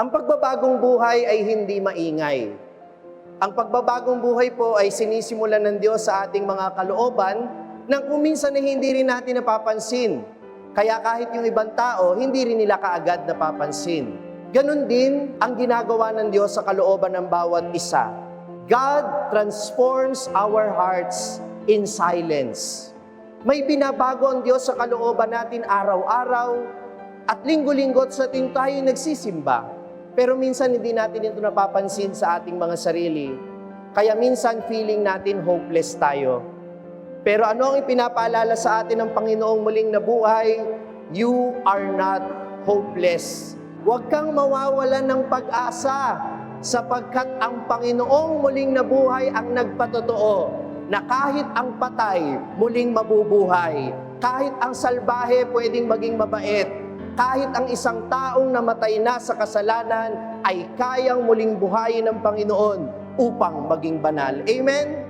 Ang pagbabagong buhay ay hindi maingay. Ang pagbabagong buhay po ay sinisimulan ng Diyos sa ating mga kalooban nang kung minsan na hindi rin natin napapansin. Kaya kahit yung ibang tao, hindi rin nila kaagad napapansin. Ganon din ang ginagawa ng Diyos sa kalooban ng bawat isa. God transforms our hearts in silence. May binabago ang Diyos sa kalooban natin araw-araw at linggo-linggo sa ating tayo nagsisimba. Pero minsan hindi natin ito napapansin sa ating mga sarili. Kaya minsan feeling natin hopeless tayo. Pero ano ang ipinapaalala sa atin ng Panginoong muling nabuhay? You are not hopeless. Huwag kang mawawalan ng pag-asa sapagkat ang Panginoong muling nabuhay ang nagpatotoo na kahit ang patay muling mabubuhay, kahit ang salbahe pwedeng maging mabait, kahit ang isang taong namatay na sa kasalanan ay kayang muling buhayin ng Panginoon upang maging banal. Amen?